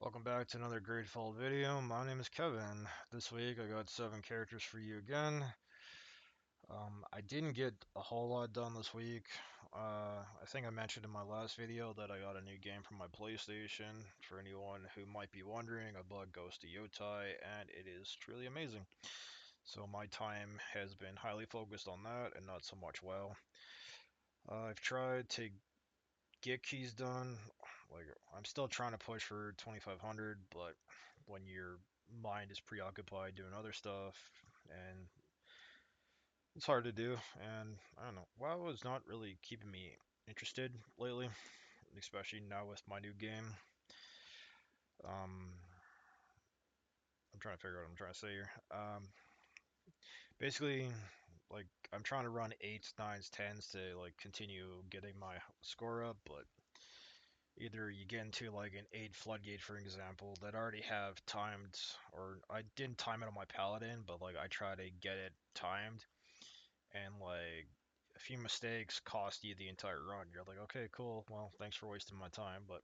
Welcome back to another Gradefall video. My name is Kevin. This week I got 7 characters for you again. I didn't get a whole lot done this week. I think I mentioned in my last video that I got a new game for my PlayStation. For anyone who might be wondering, I bought Ghost of Yotai and it is truly amazing. So my time has been highly focused on that and not so much WoW. I've tried to get keys done. Like I'm still trying to push for 2500, but when your mind is preoccupied doing other stuff, and it's hard to do. And I don't know, WoW is not really keeping me interested lately, especially now with my new game. Um, I'm trying to figure out what I'm trying to say here. Basically, like I'm trying to run eights, nines, tens to like continue getting my score up, but either you get into like an 8 floodgate for example that already have timed, or I didn't time it on my paladin, but like I try to get it timed, and like a few mistakes cost you the entire run. You're like, okay, cool, well, thanks for wasting my time, but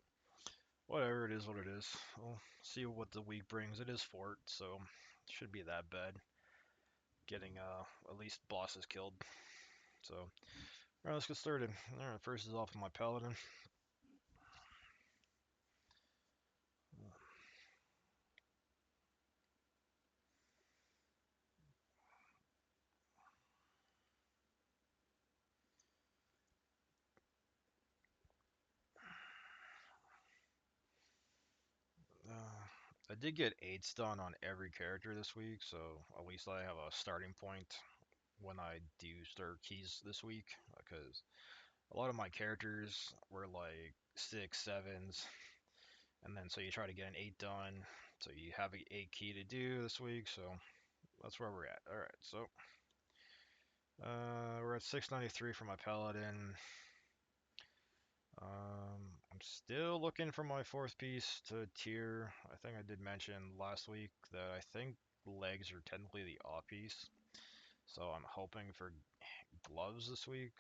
whatever, it is what it is. We'll see what the week brings. It is fort, so it should be that bad getting at least bosses killed. So alright, let's get started. Alright, first is off of my paladin. I did get 8s done on every character this week, so at least I have a starting point when I do start keys this week, because a lot of my characters were like 6, 7s, and then so you try to get an 8 done, so you have an 8 key to do this week, so that's where we're at. Alright, so we're at 693 for my paladin. I'm still looking for my fourth piece to tier. I think I did mention last week that I think legs are technically the off piece. So I'm hoping for gloves this week.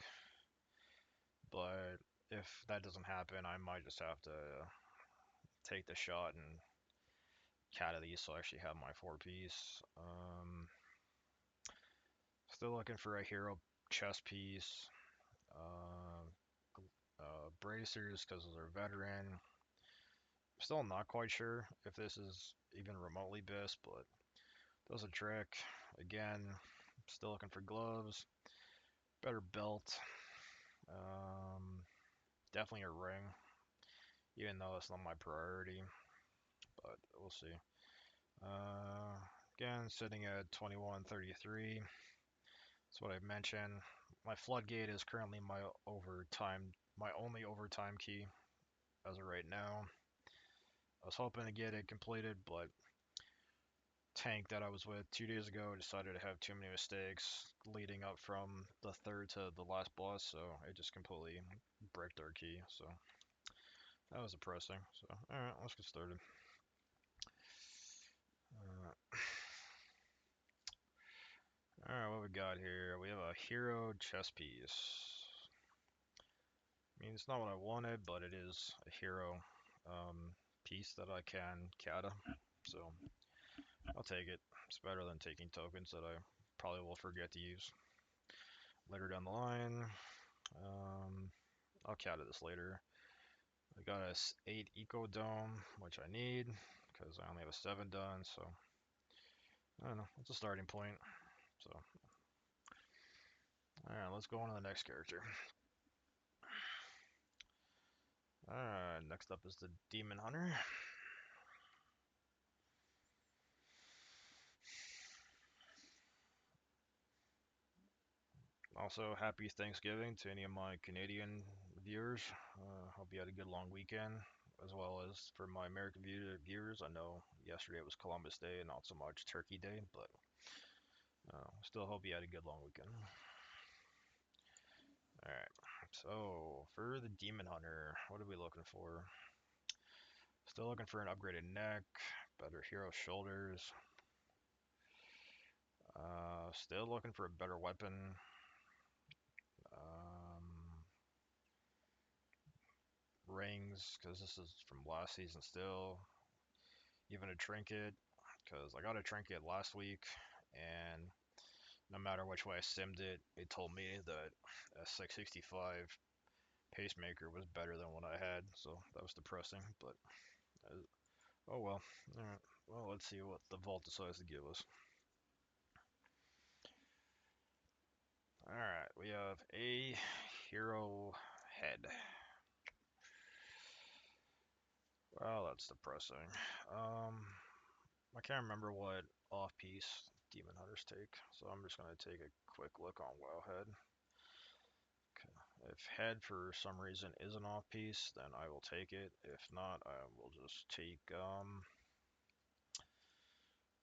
But if that doesn't happen, I might just have to take the shot and cat of these so I actually have my four piece. Still looking for a hero chest piece. Uh, bracers because they're veteran. Still not quite sure if this is even remotely best, but does a trick. Again, still looking for gloves. Better belt. Um, Definitely a ring, even though it's not my priority, but we'll see. Uh, Again, sitting at 2133. That's what I mentioned. My floodgate is currently my only overtime key as of right now. I was hoping to get it completed, but tank that I was with 2 days ago decided to have too many mistakes leading up from the third to the last boss, so it just completely bricked our key. So that was depressing. So alright, let's get started. Alright, what we got here? We have a hero chess piece. I mean, it's not what I wanted, but it is a hero piece that I can kata. So I'll take it. It's better than taking tokens that I probably will forget to use later down the line. Um, I'll kata this later. I got a 8 Eco Dome, which I need because I only have a 7 done. So I don't know. It's a starting point. So alright, let's go on to the next character. Alright, next up is the Demon Hunter. Also, happy Thanksgiving to any of my Canadian viewers. Hope you had a good long weekend, as well as for my American viewers. I know yesterday was Columbus Day and not so much Turkey Day, but still hope you had a good long weekend. Alright, so for the Demon Hunter, what are we looking for? Still looking for an upgraded neck, better hero shoulders. Still looking for a better weapon. Um, Rings, because this is from last season still. even a trinket, because I got a trinket last week, and no matter which way I simmed it, it told me that a 665 pacemaker was better than what I had, so that was depressing. But oh well. All right. Well, let's see what the vault decides to give us. All right, we have a hero head. Well, that's depressing. I can't remember what off-piece demon hunters take, so I'm just gonna take a quick look on Wowhead. Okay. If head for some reason is an off-piece, then I will take it. If not, I will just take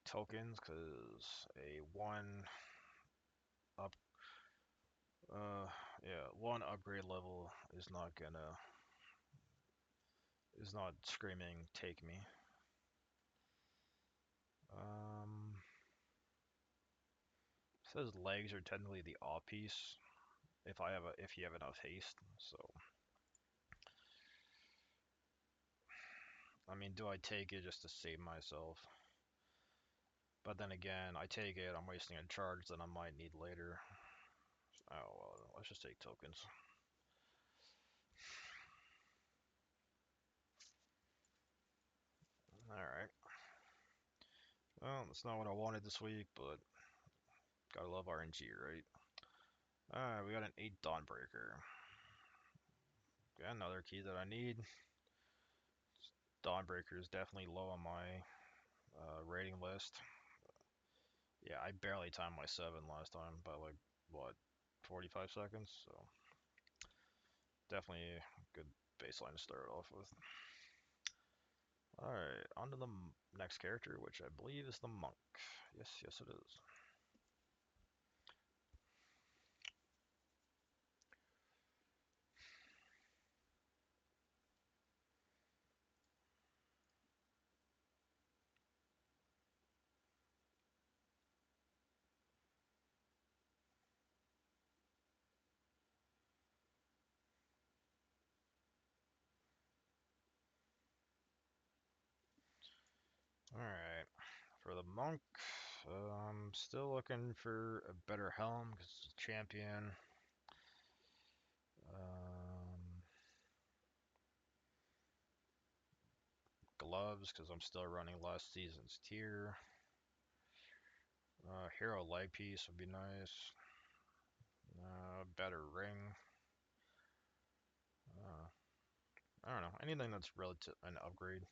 tokens, cause a up uh one upgrade level is not screaming take me. Um, says legs are technically the off piece if you have enough haste. So I mean, do I take it just to save myself? But then again, I take it, I'm wasting a charge that I might need later. Oh well, let's just take tokens. Alright. Well, that's not what I wanted this week, but gotta love RNG, right? Alright, we got an 8 Dawnbreaker. Got another key that I need. Dawnbreaker is definitely low on my rating list. Yeah, I barely timed my 7 last time by like, what, 45 seconds? So, definitely a good baseline to start off with. Alright, on to the next character, which I believe is the monk. Yes, yes it is. Alright, for the monk, I'm still looking for a better helm because it's a champion. Um, Gloves because I'm still running last season's tier. Hero leg piece would be nice. Better ring. Uh, I don't know. Anything that's relative an upgrade,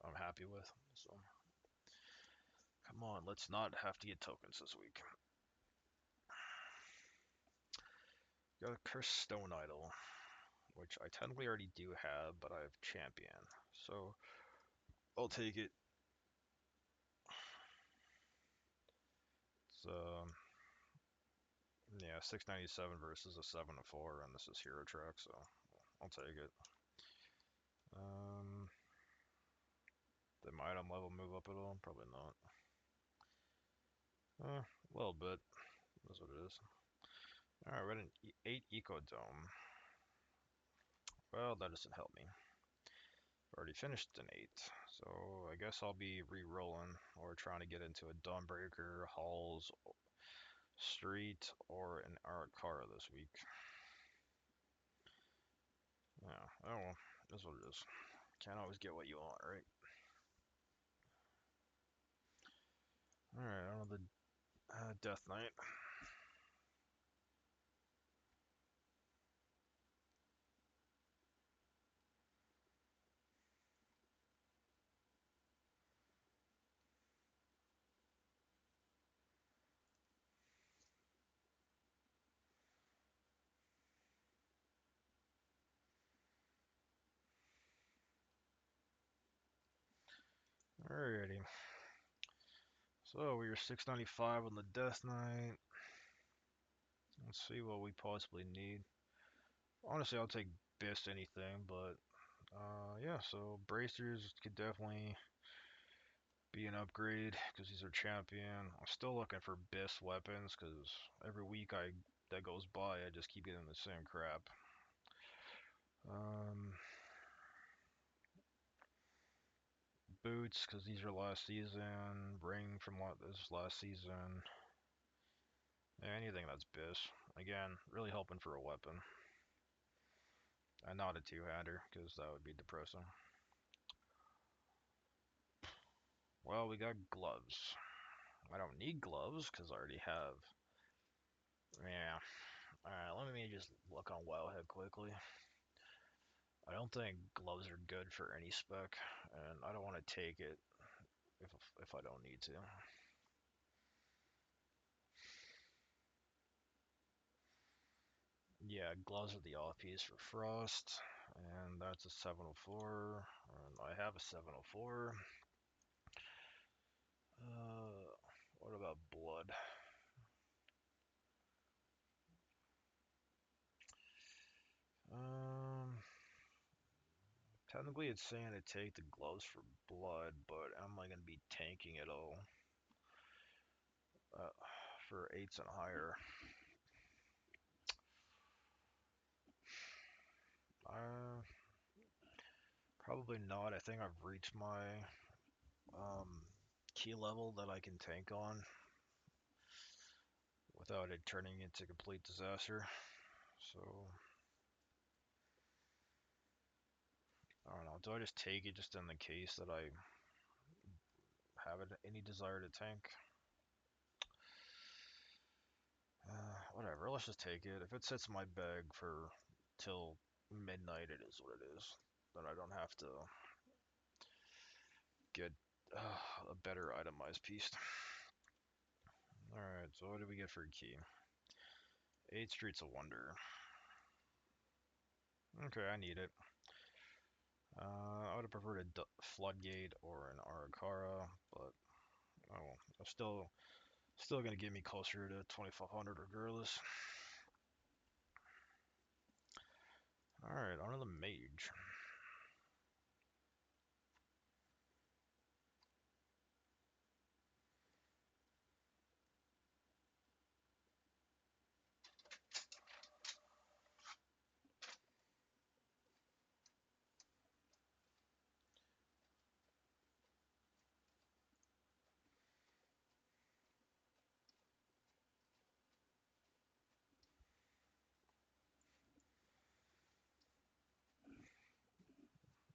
I'm happy with. So come on, let's not have to get tokens this week. Got a Cursed Stone Idol, which I technically already do have, but I have champion, so I'll take it. It's yeah, 697 versus a 7-4, and this is hero track, so I'll take it. Um, did my item level move up at all? Probably not. A little bit. That's what it is. Alright, we're at an 8 Eco Dome. Well, that doesn't help me. Already finished an 8, so I guess I'll be re-rolling or trying to get into a Dawnbreaker, Halls, Street, or an Arakara this week. Yeah, oh well, that's what it is. Can't always get what you want, right? Alright, on to the Death Knight. Alrighty. So we are 695 on the Death Knight. Let's see what we possibly need. Honestly, I'll take Biss anything, but yeah, so bracers could definitely be an upgrade because he's our champion. I'm still looking for Biss weapons because every week that goes by, I just keep getting the same crap. Um, boots because these are last season. Ring from what this last season. Anything that's bis. Again, really hoping for a weapon. And not a two-hander because that would be depressing. Well, we got gloves. I don't need gloves because I already have. Yeah. Alright, let me just look on Wowhead quickly. I don't think gloves are good for any spec, and I don't want to take it if I don't need to. Yeah, gloves are the off piece for Frost, and that's a 704, and I have a 704. What about blood? Um, Technically it's saying to take the gloves for blood, but am I gonna be tanking it all uh, for 8s and higher? Uh, Probably not. I think I've reached my um, key level that I can tank on without it turning into complete disaster. So I don't know. Do I just take it just in the case that I have any desire to tank? Whatever. Let's just take it. If it sits in my bag for till midnight, it is what it is. Then I don't have to get a better itemized piece. All right. So what do we get for a key? 8 Streets of Wonder. Okay, I need it. I would have preferred a Floodgate or an Arakara, but oh, I'm still gonna get me closer to 2500 regardless. All right, on to the mage.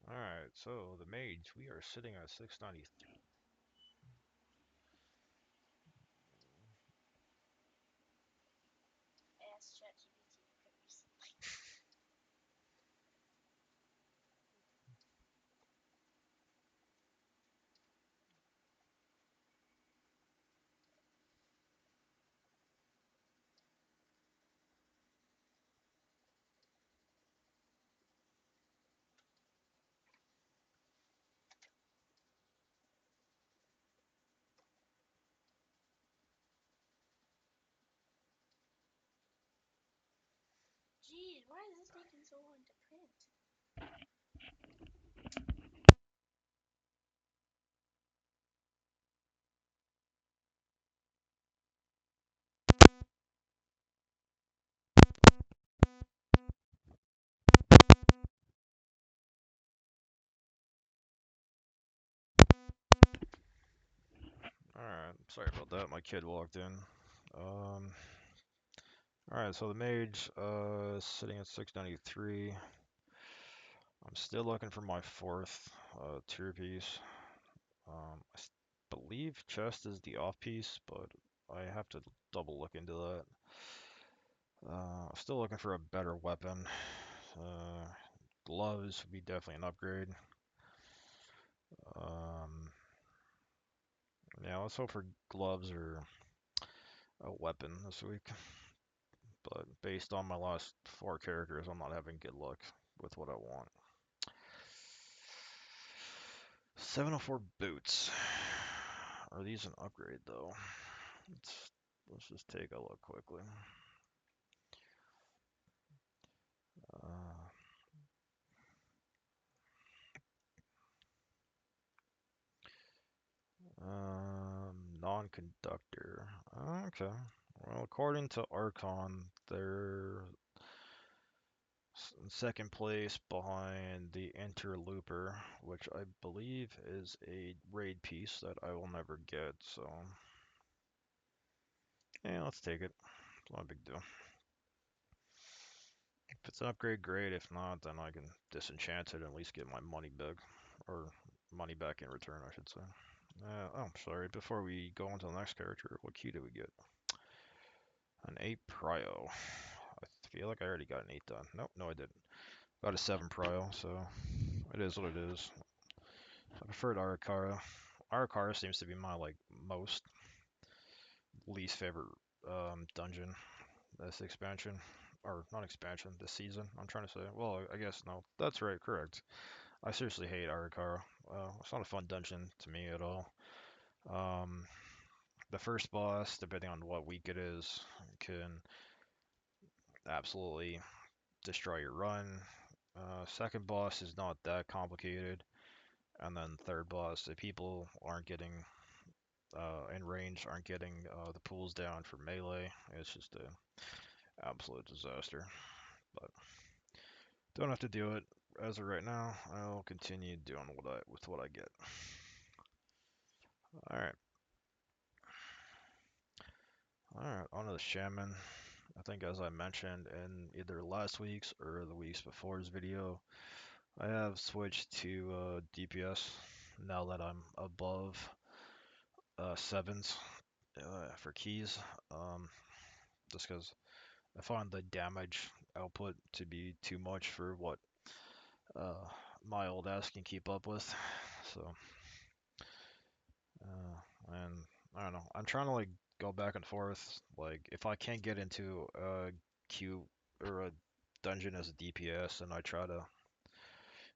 All right, so the mage, we are sitting at 693. Geez, why is this taking so long to print? All right, sorry about that. My kid walked in. Um, all right, so the mage, sitting at 693. I'm still looking for my fourth tier piece. Believe chest is the off piece, but I have to double look into that. Still looking for a better weapon. Uh, Gloves would be definitely an upgrade. Um, yeah, let's hope for gloves or a weapon this week. But based on my last 4 characters, I'm not having good luck with what I want. 704 boots. Are these an upgrade though? Let's just take a look quickly. Uh, Non-conductor. Okay. Well, according to Archon, they're in second place behind the Interlooper, which I believe is a raid piece that I will never get, so yeah, let's take it. It's not a big deal. If it's an upgrade, great. If not, then I can disenchant it and at least get my money back. Or money back in return, I should say. Oh, sorry. Before we go on to the next character, what key did we get? An 8 prio. I feel like I already got an 8 done. Nope, no I didn't. Got a 7 prio, so it is what it is. I preferred Arakara. Arakara seems to be my like most least favorite dungeon this expansion. Or not expansion, this season, I'm trying to say. Well, I guess no. That's right, correct. I seriously hate Arakara. It's not a fun dungeon to me at all. Um, the first boss, depending on what week it is, can absolutely destroy your run. Second boss is not that complicated, and then third boss, the people aren't getting in range, aren't getting the pools down for melee. It's just a absolute disaster. But don't have to do it as of right now. I'll continue doing with what I get. All right, all right, on to the shaman. I think as I mentioned in either last week's or the weeks before his video, I have switched to DPS now that I'm above sevens for keys. Just because I find the damage output to be too much for what uh, my old ass can keep up with. So, and I don't know. I'm trying to like go back and forth. Like, if I can't get into a queue or a dungeon as a DPS, and I try to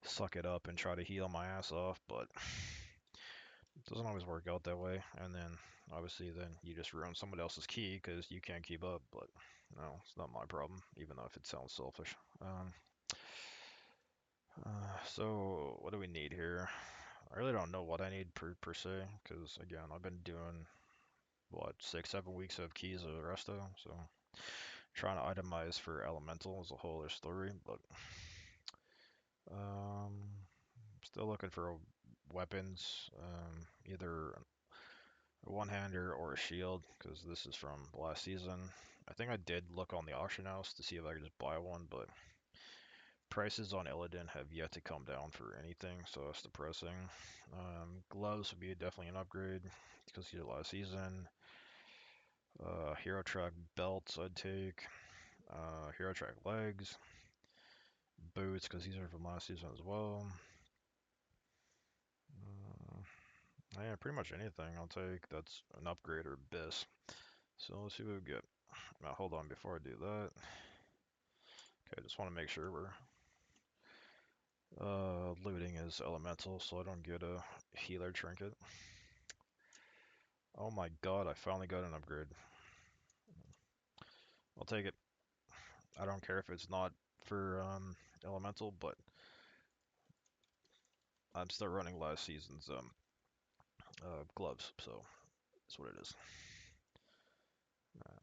suck it up and try to heal my ass off, but it doesn't always work out that way. And then obviously, then you just ruin someone else's key because you can't keep up. But no, it's not my problem, even though if it sounds selfish. So what do we need here? I really don't know what I need per se, because again, I've been doing what 6, 7 weeks of keys of Resto, so trying to itemize for elemental is a whole other story. But um, still looking for weapons, either a one-hander or a shield, because this is from last season. I think I did look on the auction house to see if I could just buy one, but prices on Illidan have yet to come down for anything, so it's depressing. Gloves would be definitely an upgrade because these are last season. Hero track belts I'd take. Hero track legs. Boots because these are from last season as well. Yeah, pretty much anything I'll take that's an upgrade or bis. So let's see what we get. Now hold on before I do that. Okay, just want to make sure we're looting is elemental so I don't get a healer trinket. Oh my god, I finally got an upgrade. I'll take it. I don't care if it's not for elemental, but I'm still running last season's gloves, so that's what it is.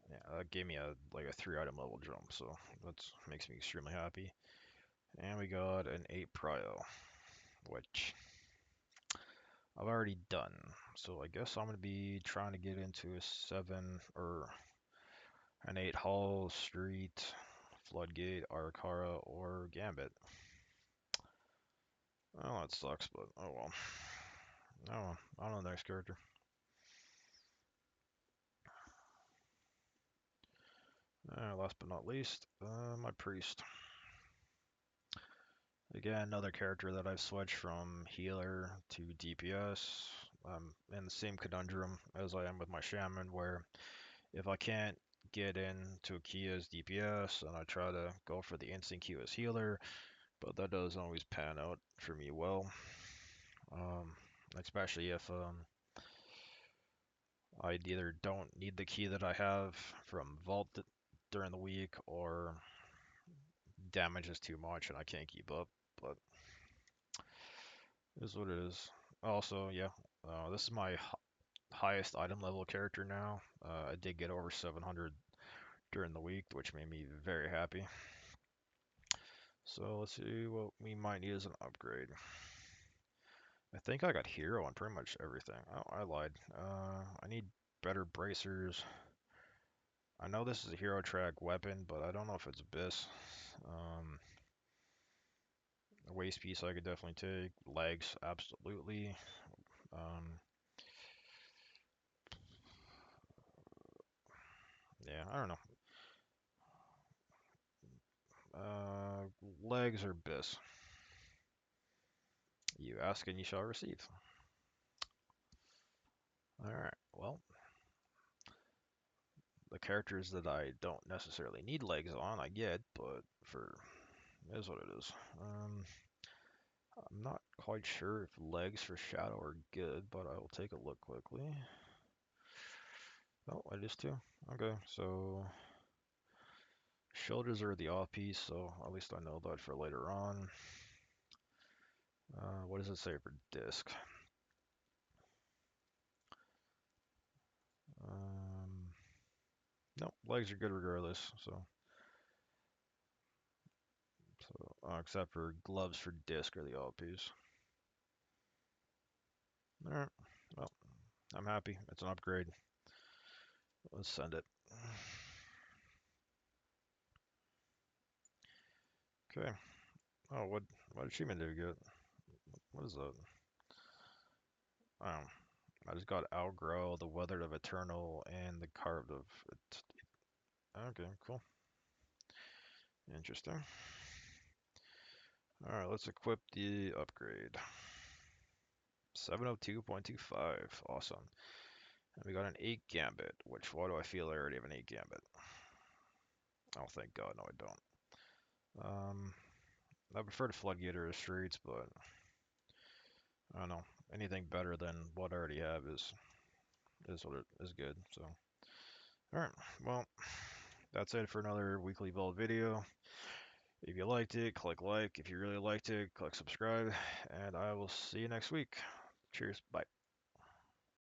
Yeah, that gave me a like a 3 item level jump, so that makes me extremely happy. And we got an 8 prio, which I've already done. So I guess I'm gonna be trying to get into a 7 or an 8 Hall, Street, Floodgate, Arakara, or Gambit. Oh, that sucks, but oh well. Oh, on to the next character. Last but not least, my priest. Again, another character that I've switched from healer to DPS. I'm in the same conundrum as I am with my shaman, where if I can't get into a key as DPS, and I try to go for the instant queue as healer, but that doesn't always pan out for me well. Um, Especially if I either don't need the key that I have from Vault during the week, or damage is too much and I can't keep up. But it is what it is. Also, yeah, this is my highest item level character now. I did get over 700 during the week, which made me very happy. So let's see what we might need as an upgrade. I think I got hero on pretty much everything. Oh, I lied. I need better bracers. I know this is a hero track weapon, but I don't know if it's Abyss. Um, a waist piece I could definitely take. Legs, absolutely. Um, yeah, I don't know. Uh, legs or Abyss. You ask and you shall receive. Alright, well, the characters that I don't necessarily need legs on, I get, but for it is what it is. I'm not quite sure if legs for Shadow are good, but I will take a look quickly. Oh, it is too. Okay, so shoulders are the off piece, so at least I know that for later on. What does it say for disc? Um, no, legs are good regardless. Except for gloves for disc are the all piece. All right, well, I'm happy. It's an upgrade. Let's send it. Okay. Oh, what achievement did we get? What is that? Oh, I just got Outgrow, the Weathered of Eternal, and the Carved of. Okay, cool. Interesting. All right, let's equip the upgrade. 702.25. Awesome. And we got an 8 Gambit, which why do I feel I already have an 8 Gambit? Oh, thank God, no, I don't. I prefer to Floodgate or Streets, but I don't know. Anything better than what I already have is what it is good. So, all right. Well, that's it for another weekly Vault video. If you liked it, click like. If you really liked it, click subscribe. And I will see you next week. Cheers. Bye.